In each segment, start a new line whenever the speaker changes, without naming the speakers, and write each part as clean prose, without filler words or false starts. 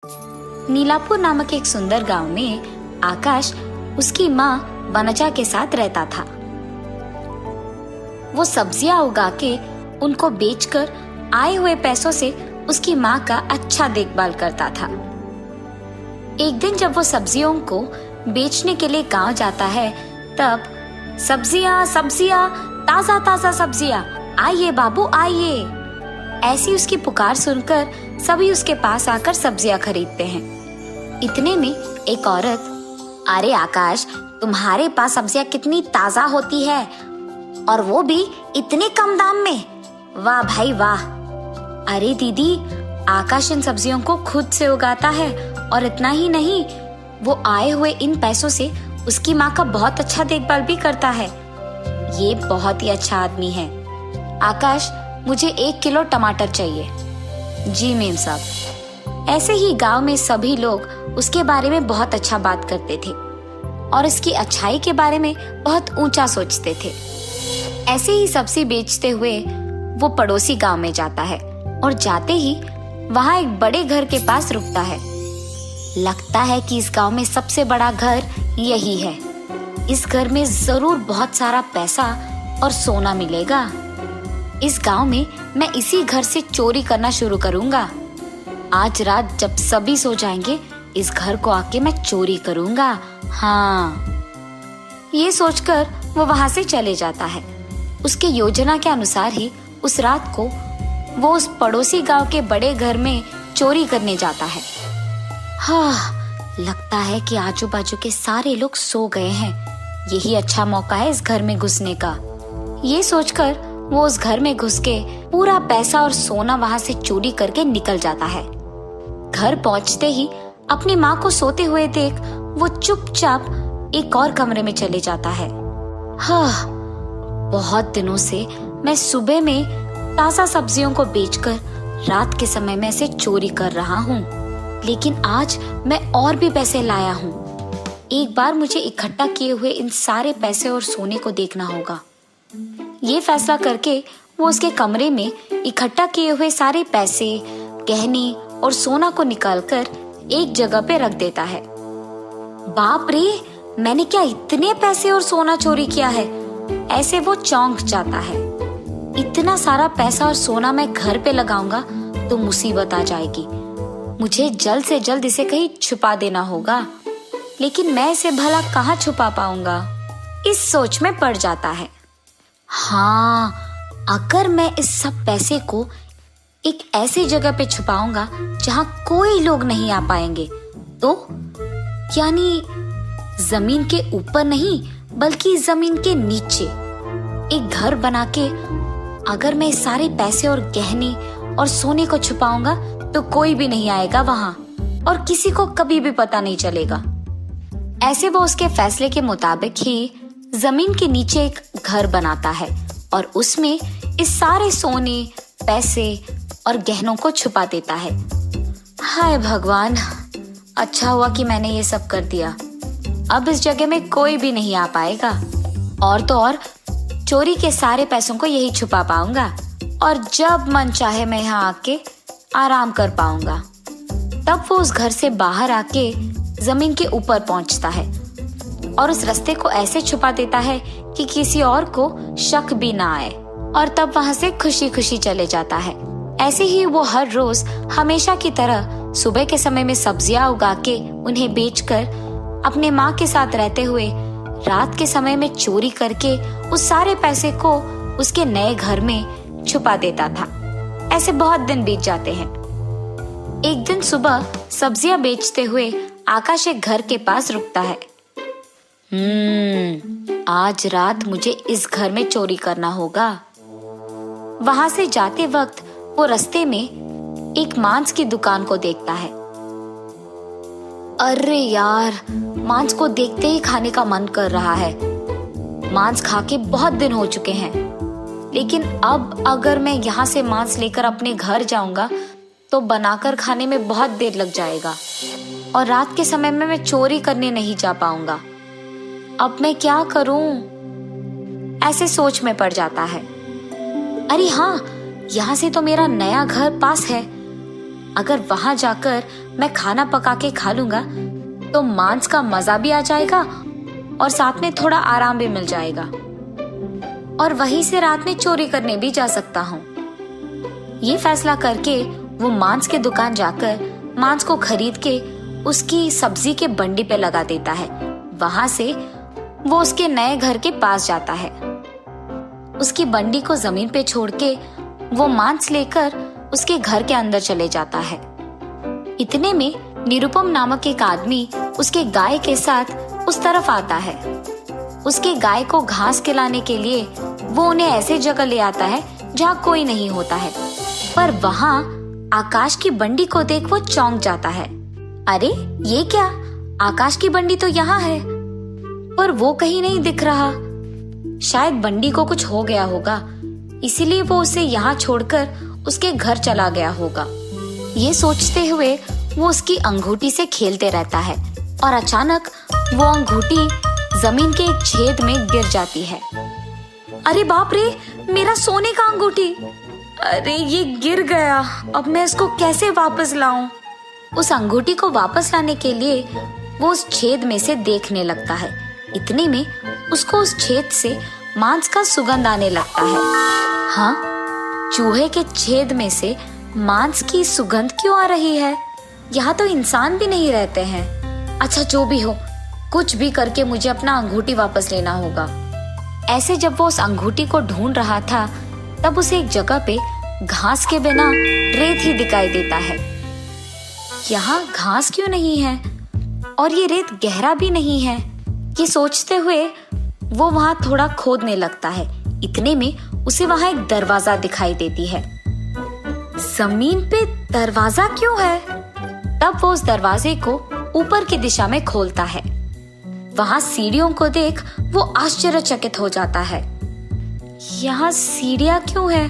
नीलापुर नामक एक सुंदर गांव में आकाश उसकी माँ वनजा के साथ रहता था। वो सब्जियां उगा के उनको बेचकर आए हुए पैसों से उसकी माँ का अच्छा देखभाल करता था। एक दिन जब वो सब्जियों को बेचने के लिए गांव जाता है, तब सब्जियां सब्जियां ताजा ताजा सब्जियां, आइए बाबू आइए, ऐसी उसकी पुकार सुनकर सभी उसके पास आकर सब्जियां खरीदते हैं। इतने में एक औरत, अरे आकाश, तुम्हारे पास सब्जियां कितनी ताजा होती है और वो भी इतने कम दाम में, वाह भाई वाह। अरे दीदी, आकाश इन सब्जियों को खुद से उगाता है और इतना ही नहीं, वो आए हुए इन पैसों से उसकी माँ का बहुत अच्छा देखभाल भी करता है। ये बहुत ही अच्छा आदमी है। आकाश, मुझे 1 किलो टमाटर चाहिए। जी मेम साहब। ऐसे ही गांव में सभी लोग उसके बारे में बहुत अच्छा बात करते थे और इसकी अच्छाई के बारे में बहुत ऊंचा सोचते थे। ऐसे ही सब्जी बेचते हुए वो पड़ोसी गांव में जाता है और जाते ही वहां एक बड़े घर के पास रुकता है। लगता है कि इस गांव में सबसे बड़ा घर यही है। इस घर में जरूर बहुत सारा पैसा और सोना मिलेगा। इस गांव में मैं इसी घर से चोरी करना शुरू करूंगा। आज रात जब सभी सो जाएंगे, इस घर को आके मैं चोरी करूंगा। हाँ, ये सोचकर वो वहां से चले जाता है। उसके योजना के अनुसार ही उस रात को वो उस पड़ोसी गांव के बड़े घर में चोरी करने जाता है। हाँ, लगता है कि आजू बाजू के सारे लोग सो गए हैं। यही अच्छा मौका है इस घर में घुसने का। ये सोचकर वो उस घर में घुस के पूरा पैसा और सोना वहां से चोरी करके निकल जाता है। घर पहुंचते ही अपनी माँ को सोते हुए देख वो चुपचाप एक और कमरे में चले जाता है। हाँ, बहुत दिनों से मैं सुबह में ताजा सब्जियों को बेचकर रात के समय में इसे चोरी कर रहा हूँ, लेकिन आज मैं और भी पैसे लाया हूँ। एक बार मुझे इकट्ठा किए हुए इन सारे पैसे और सोने को देखना होगा। ये फैसला करके वो उसके कमरे में इकट्ठा किए हुए सारे पैसे, गहने और सोना को निकालकर एक जगह पे रख देता है। बाप रे, मैंने क्या इतने पैसे और सोना चोरी किया है? ऐसे वो चौंक जाता है। इतना सारा पैसा और सोना मैं घर पे लगाऊंगा तो मुसीबत आ जाएगी। मुझे जल्द से जल्द इसे कहीं छुपा देना होगा, लेकिन मैं इसे भला कहाँ छुपा पाऊंगा? इस सोच में पड़ जाता है। हाँ, अगर मैं इस सब पैसे को एक ऐसी जगह पे छुपाऊंगा जहाँ कोई लोग नहीं आ पाएंगे, तो यानी जमीन के ऊपर नहीं बल्कि जमीन के नीचे एक घर बना के अगर मैं सारे पैसे और गहने और सोने को छुपाऊंगा तो कोई भी नहीं आएगा वहां और किसी को कभी भी पता नहीं चलेगा। ऐसे वो उसके फैसले के मुताबिक ही जमीन के नीचे एक घर बनाता है और उसमें इस सारे सोने, पैसे और गहनों को छुपा देता है। हाय भगवान, अच्छा हुआ कि मैंने ये सब कर दिया। अब इस जगह में कोई भी नहीं आ पाएगा और तो और चोरी के सारे पैसों को यही छुपा पाऊंगा और जब मन चाहे मैं यहाँ आके आराम कर पाऊंगा। तब वो उस घर से बाहर आके जमीन के ऊपर पहुंचता है और उस रास्ते को ऐसे छुपा देता है कि किसी और को शक भी ना आए और तब वहां से खुशी खुशी चले जाता है। ऐसे ही वो हर रोज हमेशा की तरह सुबह के समय में सब्जियां उगा के उन्हें बेचकर अपने माँ के साथ रहते हुए रात के समय में चोरी करके उस सारे पैसे को उसके नए घर में छुपा देता था। ऐसे बहुत दिन बीत जाते हैं। एक दिन सुबह सब्जियां बेचते हुए आकाश एक घर के पास रुकता है। आज रात मुझे इस घर में चोरी करना होगा। वहां से जाते वक्त वो रास्ते में एक मांस की दुकान को देखता है। अरे यार, मांस को देखते ही खाने का मन कर रहा है। मांस खा के बहुत दिन हो चुके हैं, लेकिन अब अगर मैं यहाँ से मांस लेकर अपने घर जाऊंगा तो बनाकर खाने में बहुत देर लग जाएगा और रात के समय में मैं चोरी करने नहीं जा पाऊंगा। अब मैं क्या करूं? ऐसे सोच में पड़ जाता है। अरे हाँ, यहाँ से तो मेरा नया घर पास है। अगर वहां जाकर मैं खाना पका के खा लूंगा तो मांस का मजा भी आ जाएगा और साथ में थोड़ा आराम भी मिल जाएगा, और वहीं से रात में चोरी करने भी जा सकता हूँ। ये फैसला करके वो मांस के दुकान जाकर मांस को खरीद के उसकी सब्जी के बंडी पे लगा देता है। वहां से वो उसके नए घर के पास जाता है। उसकी बंडी को जमीन पे छोड़ के वो मांस लेकर उसके घर के अंदर चले जाता है। इतने में निरुपम नामक एक आदमी उसके गाय के साथ उस तरफ आता है। उसके गाय को घास खिलाने के लिए वो उन्हें ऐसे जगह ले आता है जहाँ कोई नहीं होता है, पर वहाँ आकाश की बंडी को देख वो चौंक जाता है। अरे ये क्या, आकाश की बंडी तो यहाँ है, पर वो कहीं नहीं दिख रहा। शायद बंडी को कुछ हो गया होगा, इसीलिए वो उसे यहाँ छोड़कर उसके घर चला गया होगा। ये सोचते हुए वो उसकी अंगूठी से खेलते रहता है और अचानक वो अंगूठी जमीन के एक छेद में गिर जाती है। अरे बाप रे, मेरा सोने का अंगूठी! अरे ये गिर गया, अब मैं इसको कैसे वापस लाऊं? उस अंगूठी को वापस लाने के लिए वो उस छेद में से देखने लगता है। इतने में उसको उस छेद से मांस का सुगंध आने लगता है। हाँ, चूहे के छेद में से मांस की सुगंध क्यों आ रही है? यहाँ तो इंसान भी नहीं रहते हैं। अच्छा, जो भी हो, कुछ भी करके मुझे अपना अंगूठी वापस लेना होगा। ऐसे जब वो उस अंगूठी को ढूंढ रहा था तब उसे एक जगह पे घास के बिना रेत ही दिखाई देता है। यहाँ घास क्यों नहीं है और ये रेत गहरा भी नहीं है? ये सोचते हुए वो वहां थोड़ा खोदने लगता है। इतने में उसे वहां एक दरवाजा दिखाई देती है। जमीन पे दरवाजा क्यों है? तब वो उस दरवाजे को ऊपर की दिशा में खोलता है। वहां सीढ़ियों को देख वो आश्चर्यचकित हो जाता है। यहाँ सीढ़ियां क्यों है?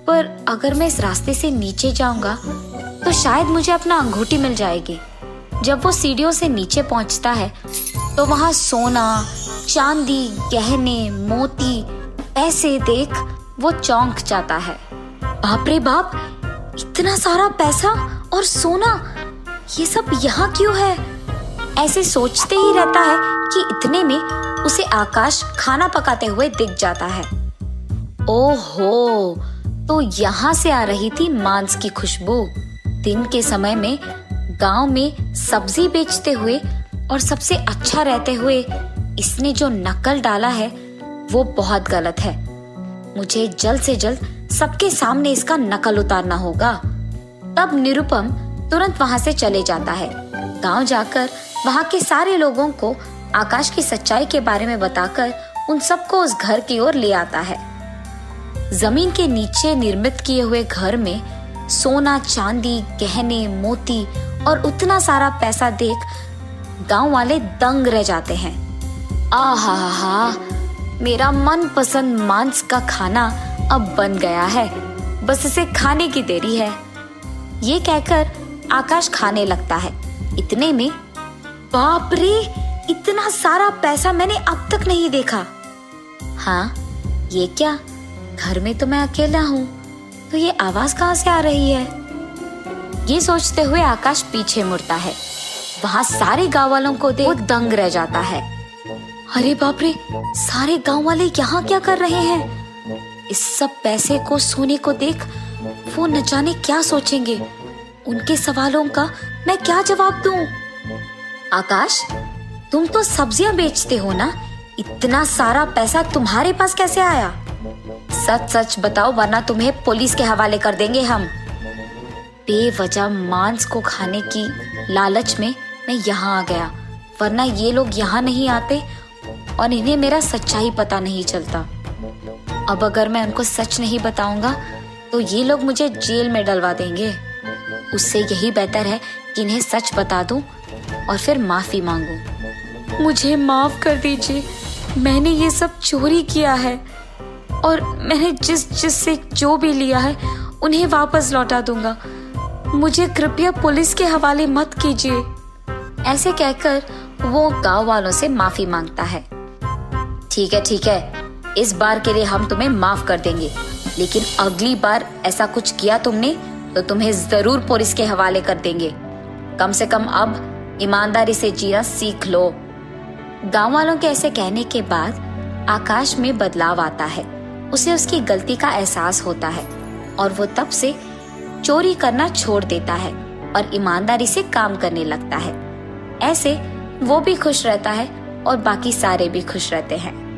पर अगर मैं इस रास्ते से नीचे जाऊंगा तो शायद मुझे अपना अंगूठी मिल जाएगी। जब वो सीढ़ियों से नीचे पहुंचता है तो वहां सोना, चांदी, गहने, मोती, पैसे देख वो चौंक जाता है। बाप रे बाप, इतना सारा पैसा और सोना, ये सब यहाँ क्यों है? ऐसे सोचते ही रहता है कि इतने में उसे आकाश खाना पकाते हुए दिख जाता है। ओहो, तो यहाँ से आ रही थी मांस की खुशबू। दिन के समय में गांव में सब्जी बेचते हुए और सबसे अच्छा रहते हुए इसने जो नकल डाला है वो बहुत गलत है। मुझे जल्द से जल्द सबके सामने इसका नकल उतारना होगा। तब निरुपम तुरंत वहां से चले जाता है। गांव जाकर वहां के सारे लोगों को आकाश की सच्चाई के बारे में बताकर उन सबको उस घर की ओर ले आता है। जमीन के नीचे निर्मित किए हुए घर में सोना, चांदी, गहने, मोती और उतना सारा पैसा देख गांव वाले दंग रह जाते हैं। आहा, मेरा मनपसंद मांस का खाना अब बन गया है, बस इसे खाने की देरी है। ये कहकर आकाश खाने लगता है। इतने में बाप रे, इतना सारा पैसा मैंने अब तक नहीं देखा। हाँ, ये क्या, घर में तो मैं अकेला हूँ, तो ये आवाज कहाँ से आ रही है? ये सोचते हुए आकाश पीछे मुड़ता है। वहाँ सारे गांव वालों को देख वो दंग रह जाता है। अरे बाप रे, सारे गांव वाले यहाँ क्या कर रहे हैं? इस सब पैसे को, सोने को देख वो न जाने क्या सोचेंगे। उनके सवालों का मैं क्या जवाब दूं? आकाश, तुम तो सब्जियां बेचते हो ना, इतना सारा पैसा तुम्हारे पास कैसे आया? सच सच बताओ, वरना तुम्हें पुलिस के हवाले कर देंगे हम। बेवजह मांस को खाने की लालच में मैं यहाँ आ गया, वरना ये लोग यहाँ नहीं आते और इन्हें मेरा सच्चाई पता नहीं चलता। अब अगर मैं उनको सच नहीं बताऊंगा तो ये लोग मुझे जेल में डलवा देंगे। उससे यही बेहतर है कि इन्हें सच बता दूं और फिर माफी मांगूं। मुझे माफ कर दीजिए, मैंने ये सब चोरी किया है और मैंने जिस से जो भी लिया है उन्हें वापस लौटा दूंगा। मुझे कृपया पुलिस के हवाले मत कीजिए। ऐसे कहकर वो गांव वालों से माफी मांगता है। ठीक है, इस बार के लिए हम तुम्हें माफ कर देंगे, लेकिन अगली बार ऐसा कुछ किया तुमने तो तुम्हें जरूर पुलिस के हवाले कर देंगे। कम से कम अब ईमानदारी से जीना सीख लो। गांव वालों के ऐसे कहने के बाद आकाश में बदलाव आता है। उसे उसकी गलती का एहसास होता है और वो तब से चोरी करना छोड़ देता है और ईमानदारी से काम करने लगता है। ऐसे वो भी खुश रहता है और बाकी सारे भी खुश रहते हैं।